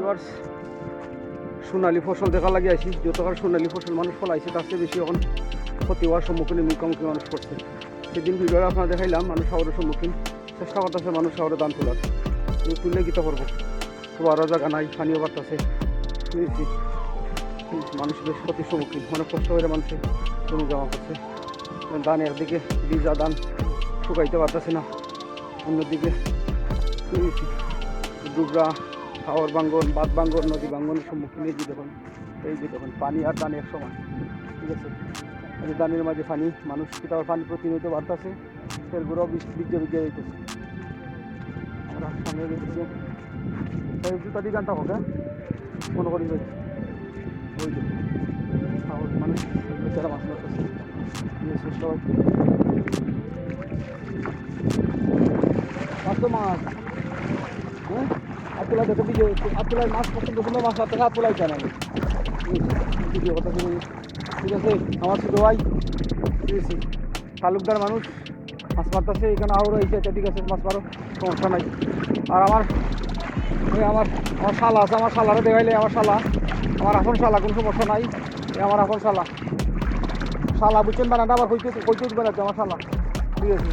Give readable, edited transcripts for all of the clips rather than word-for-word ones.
Viewers সোনালী ফসল দেখা লাগে আইছি। যতবার সোনালী ফসল মানুষ ফলাইছে তার চেয়ে বেশি এখন ক্ষতি হওয়ার সম্মুখীন মুখোমুখি মানুষ করছে। সেদিন ভিডিওটা আপনারা দেখাইলাম, মানুষ শহরের সম্মুখীন চেষ্টা করতেছে মানুষ শহরে দান তোলার, তুললে গীতা করবো তো আরও জায়গা নাই, পানিও বাড়তেছে, বুঝেছি মানুষ বেশ ক্ষতির সম্মুখীন, অনেক কষ্ট করে মানুষের জমি জমা করছে। ধান একদিকে বীজা ধান শুকাইতে পারতেছে না, অন্যদিকে বুঝেছি ডুবরা হাওর ভাঙ্গন, বাঁধ ভাঙ্গন, নদী ভাঙ্গনের সম্মুখীন এই যে দেখুন পানি আর ধান এক সময়, ঠিক আছে। এই ধানের মাঝে পানি, মানুষ কিতাব পানি প্রতিনিয়ত বাড়তেছে, সেগুলোও বিজ্ঞে দিতেছে। আমরা সামনে দেখছি জুতা দিয়ে গানটা হোক, মনে করি ওই যে মানুষ বেচারা মাছ মারতেছে, সবাই মাছ হ্যাঁ আতুলা দেখো ভিডিও, আতুলায় মাছ পছন্দ সুন্দর মাছ মারতে আতুলাই কেন ভিডিও কথা শুনে, ঠিক আছে। আমার ছোটো ভাই ঠিক আছে তালুকদার মানুষ মাছ মারতেছে, এখানে আরও হয়েছে, ঠিক আছে মাছ মারো সমস্যা নাই। আর আমার শালা আছে, আমার শালারে দেখাইলে আমার শালা, আমার আপন শালা, কোনো সমস্যা নাই, আমার আপন শালা বুঝছেন বানাটা আবার কইতে বানাতে আমার শালা, ঠিক আছে।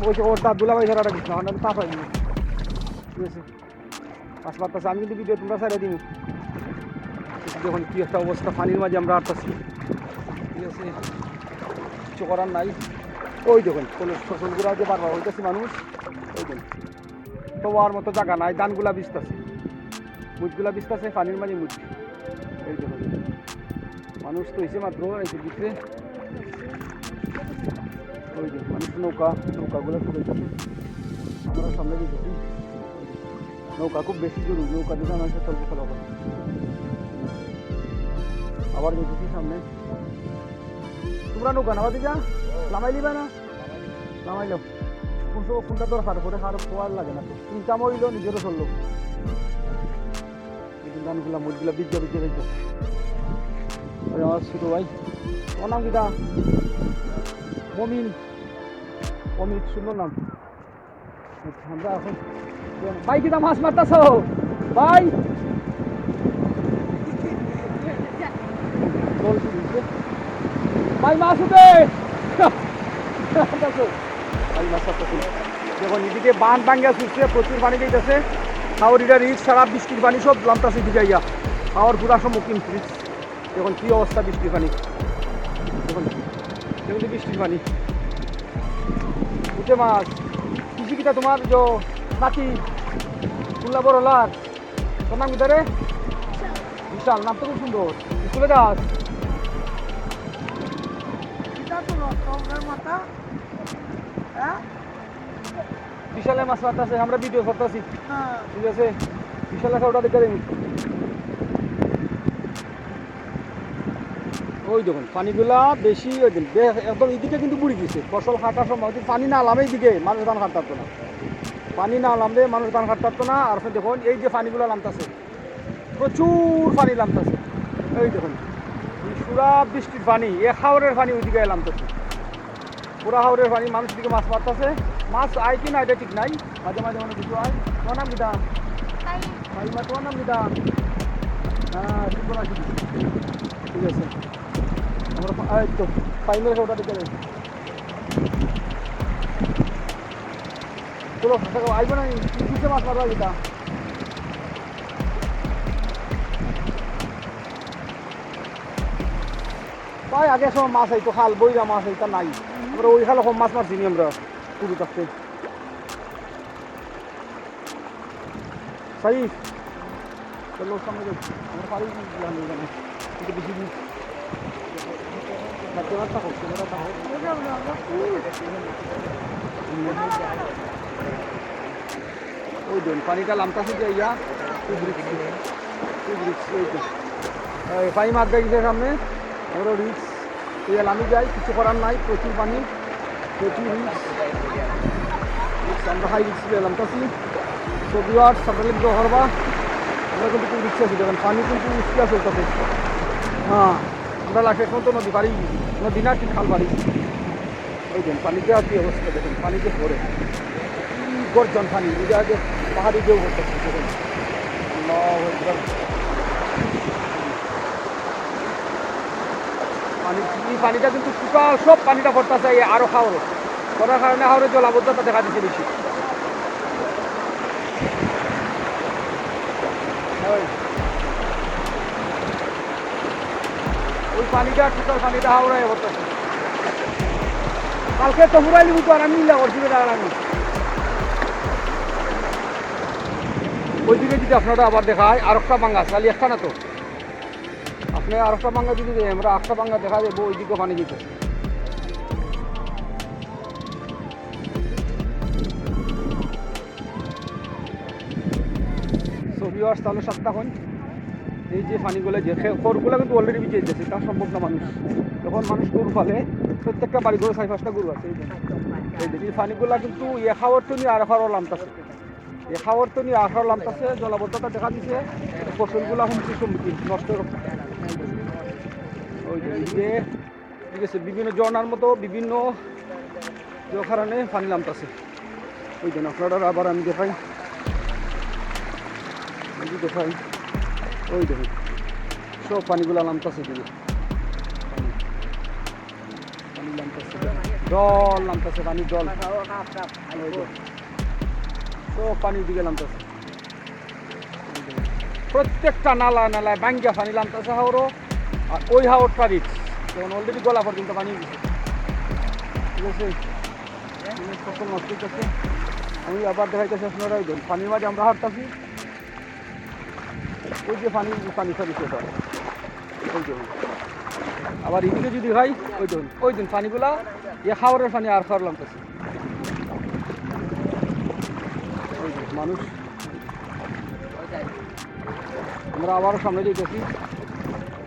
বলছে ওর দাঁত দুলা ভাই ছাড়া রাখিস না, আমি তা পাইনি, ঠিক আছে। মাছ মারতেছে, আমি কিন্তু ভিডিও তোমরা সাইডে দিই দেখুন কী একটা অবস্থা, পানির মাঝে আমরা আটতাছি, ঠিক আছে, কিছু করার নাই। ওই দেখুন ফসলগুলা যে বারবার হইতেছে মানুষ, ওই দেখুন তো আর মতো জায়গা নাই, ধানগুলা বিছতেছে, মুচগুলা বিছতেছে পানির মাঝে মুচ, এই দেখুন মানুষ তো হয়েছে মাত্র এই ভিতরে, ওই যে মানুষ নৌকাগুলো চলেছে, আমরা সামনে দেখেছি নৌকা খুব বেশি জরুরি, নৌকা দিকে মানুষের চলতে চলা করে। আবার দেখেছি সামনে তোমরা নৌকা নামা দিবা, নামাই দিবা না, নামাইল কোনটা দরকার করে আর খোয়ার লাগে না, তো চিন্তা মরিল নিজেরও চললো, ধানগুলা মুচগুলা বিজ্ঞা রয়েছে। আমার ছোটো ভাই, তোমার নাম কিটা? অমিত সুন্দর নাম। আমরা এখন ভাই কিটা মাছ মারতেছ ভাই? ভাই মাছ উঠে ভাই মাছ মারতেছে। দেখুন এদিকে বান ভাঙ্গা ছুটছে, প্রচুর পানি দিতেছে, হাওড়িটা রিক্স সারা বৃষ্টির পানি সব নামতেছে দিকে ইয়া, হাওয়ার পুরা সম্মুখীন রিক্স। দেখুন কী অবস্থা বৃষ্টির পানি, দেখুন দেখুন বৃষ্টির পানি উঠে মাছ কৃষি কিটা তোমার যে নাতি তুল্লা বড় লাগ, তোর নাম কিটা রে? বিশাল, নাম তো খুব সুন্দর, স্কুলে যাস? বিশালে মাছ মারতেছে, আমরা ভিডিও করতেছি, ঠিক আছে। বিশাল ওটা দেখে দেবি, ওই দেখুন পানিগুলা বেশি একদম এদিকে কিন্তু বুড়ি গেছে, ফসল কাটার সময় পানি না নামে এইদিকে মানুষ ধান কাটতে পারতো না, পানি না নামলে মানুষ ধান কাটতে পারতো না। আর দেখুন এই যে পানিগুলো নামতেছে, প্রচুর পানি নামতেছে, এই দেখুন পুরা বৃষ্টির পানি, হাওরের পানি ওইদিকে নামতেছে, পুরা হাওরের পানি, মানুষ দিকে মাছ মারতেছে, মাছ আয় কি না এটা ঠিক নাই, মাঝে মাঝে মনে কিছু আয়। তোমার নাম কিটা? তোমার নাম কিটা? হ্যাঁ ঠিক বলা, ঠিক আছে। আমরা এই তো ফাইনাল ওটা দেখে দেয়, চলো আইব না, কিসে মাছ মারবা কিটা? তাই আগে সময় মাছ আইতো, খাল বইরা মাছ আইতা নাই, আমরা ওই খালে কম মাছ মারছি নি আমরা পুরো থাকতে। সাই চলো সামনে যাই, আমরা পারি এখানে কিন্তু বেশি দিন ওই দিন পানিটা নামতাছে যে ইয়া পানি মাছ গেছে সামনে, আমরা রিক্স ইয়া নামি যাই, কিছু করার নাই, প্রচুর পানি, প্রচুর রিক্স, আমরা হাই রিক্স নামতাছি। ছবি আর সাঁতারে গ্রহ করবা, আমরা কিন্তু খুব রিক্স আছি, দেখেন পানি কিন্তু উঠতে আছে ওটাতে। হ্যাঁ আমরা লাখের মতো নদী পারি, নদী না ঠিক খাল পারি, ওই দেন পানিতে আর কি অবস্থা দেখেন, পানিতে পড়ে গর্জন পানি, এটা আগে পাহাড়ি ঢেউ করতেছে দেখেন। আল্লাহু আকবার। এই পানিটা কিন্তু টোটাল সব পানিটা পড়তেছে আরো হাওড় করার কারণে হাওড়ের জলাবদ্ধতা দেখা দিচ্ছে বেশি। ওই পানিটা টোটাল পানিটা হাওড়ায় পড়তেছে। কালকে তো পুরাই লিখু আর আমি মিলা করছি আমি ওইদিকে যদি আপনারা আবার দেখায় আর একটা বাঙ্গা খালি একটা না তো আপনি আর একটা বাঙ্গা যদি দেয় আমরা একটা বাঙ্গা দেখা যাবো ওইদিকে পানি দিতে। ভিউয়ার্স তাহলে সাতটা কোন এই যে পানিগুলো যে খড়গুলো কিন্তু অলরেডি বিচে যাচ্ছে তা সম্ভব না মানুষ যখন মানুষ গরু ফালে প্রত্যেকটা বাড়ি গরু 4-5টা গরু আছে এই পানিগুলা কিন্তু এ খাওয়ার তো নিয়ে আর খাওয়ার লামতাছে এ খাওয়ার তো নিয়ে আর খাওয়ার লামতাছে জলাবদ্ধতা দেখা দিচ্ছে ফসলগুলা হুমকির সম্মুখীন নষ্ট ওই যে ঠিক আছে বিভিন্ন ঝর্ণার মতো বিভিন্ন কারণে পানি নামতেছে ওই জন্য আপনারা আবার আমি দেখাই ওই দেখুন সব পানিগুলা নামতেছে দিকে পানি নামতেছে জল নামতেছে পানি জল সব পানির দিকে নামতেছে প্রত্যেকটা নালা নালায় বাঙ্গিয়া পানি নামতেছে হাওড়ও আর ওই হাওড়টা রিক্স যেমন অলরেডি গলা পর্যন্ত পানি গেছে ঠিক আছে ফসল নষ্ট করছে। আমি আবার দেখাইতেছি আপনারা ওই পানির মাঝে আমরা হাঁটতেছি ওই যে পানি সারিছে ওটা ওই দেখুন আবার এদিকে যদি হয় ওই দেখুন ওই দিন পানিগুলা এ খাওয়ারের পানি আর খাওয়ার নামতেছে ওই মানুষ আমরা আবারও সামনে যেতেছি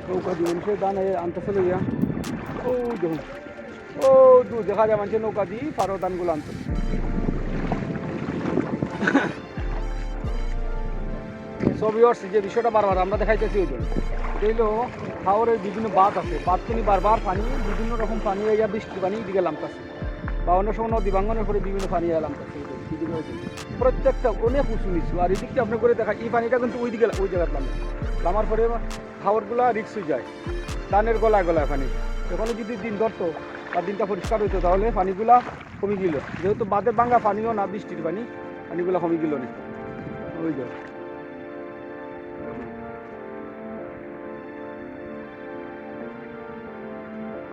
নৌকা দিয়ে মানুষের দান আনতেছে লইয়া ও দেখুন ও দূর দেখা যায় মানুষের নৌকা দিয়ে পারো দানগুলো আনতে। ছবি আসছে যে বিষয়টা বারবার আমরা দেখাইতেছি ওই জন্য এটা হলো হাওরের বিভিন্ন বাঁধ আছে বাঁধ থেকে বারবার পানি বিভিন্ন রকম পানি এরিয়া বৃষ্টি পানি দিকে নামতেছে বা অন্য সময় নদী ভাঙ্গনের পরে বিভিন্ন পানি নামতেছে প্রত্যেকটা অনেক উঁচু নিচু আর এদিকটা আপনি করে দেখা এই পানিটা কিন্তু ওই জায়গায় নামার পরে হাওরগুলা রিক্স হয়ে যায় ধানের গলায় পানি এখানে যদি দিন ধরতো বা দিনটা পরিষ্কার হইতো তাহলে পানিগুলা কমে গেল যেহেতু বাঁধের ভাঙ্গা পানিও না বৃষ্টির পানিগুলা কমে গেল না ওই যায়।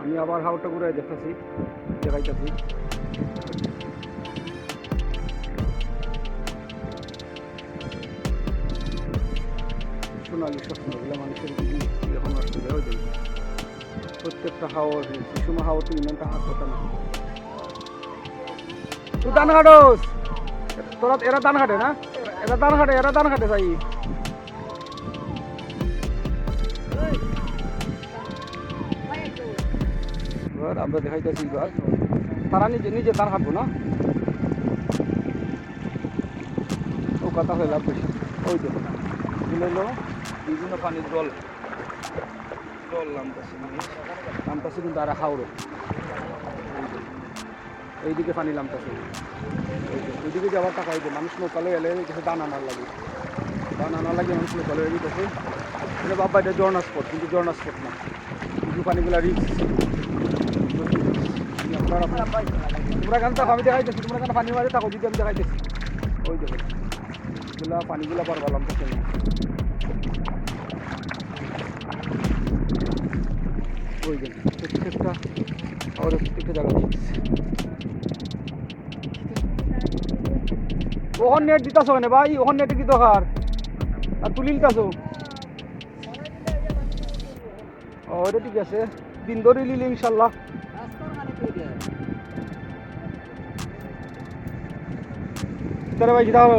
আমি আবার হাওড়টা ঘুরে দেখাইতেছি সোনালি স্বপ্নগুলো মানুষের এখন আসতে দেওয়া যায় প্রত্যেকটা হাওয়ার সময় হাওয়া তো ইমানটা হাত কথা না তুই দান কাটোস তোরা এরা দান কাটে না এরা দান কাটে ভাই আমরা দেখাইতেছি এবার তারা নিজে দান কাটবো না ও কথা হয়ে লাভ বেশি ওই দেখুন এগুলো বিভিন্ন পানির জল নামতেছে কিন্তু আর হাওড়ে এইদিকে পানি নামতেছে ওইদিকে যে আবার টাকা হয়েছে মানুষ নৌকালো এলে কিছু দান আনার লাগে মানুষ নৌকালো এলে গেছে বাবা এটা ঝর্ণা স্পট কিন্তু ঝর্ণা স্পট না কিন্তু পানিগুলা রিক্স তোমরা কেন থাকো আমি দেখাইতেছি তোমরা কেন পানির মাঝে থাকো যদি আমি দেখাইতেছি ওই দেখো এগুলা পানিগুলা পারবা নামতেছে না ওই জন্য প্রত্যেকটা আমাদের প্রত্যেকটা জায়গা দিচ্ছে ওখান নেট দিতেছ না ভাই ওখান নেটে কি দরকার আর তুলি নিতেছ ওটা ঠিক আছে দিন ধরে লিলি ইনশাল্লাহ তাহলে ভাই কিতা হলো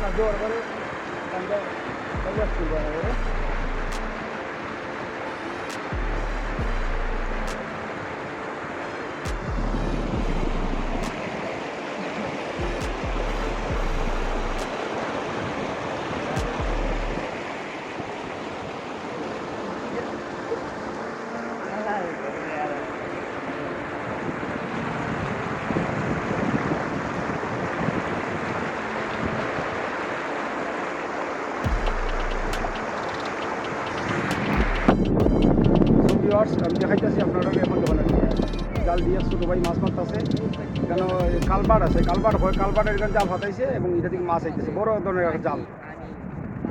না জোর করে আমি দেখাইতেছি আপনারা এখন দোকানে জাল দিয়ে ছোটো ভাই মাছ মারতেছে কেন কালবাট আছে কালবাট হয় কালবাটের এখানে জাল ফাটাইছে এবং এটা থেকে মাছ আইতেছে বড় ধরনের একটা জাল।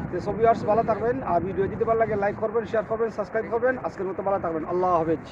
তো সব ভিউয়ার্স ভালো থাকবেন আর ভিডিও যদি ভালো লাগে লাইক করবেন শেয়ার করবেন সাবস্ক্রাইব করবেন আজকের মতো ভালো থাকবেন আল্লাহ হাফেজ।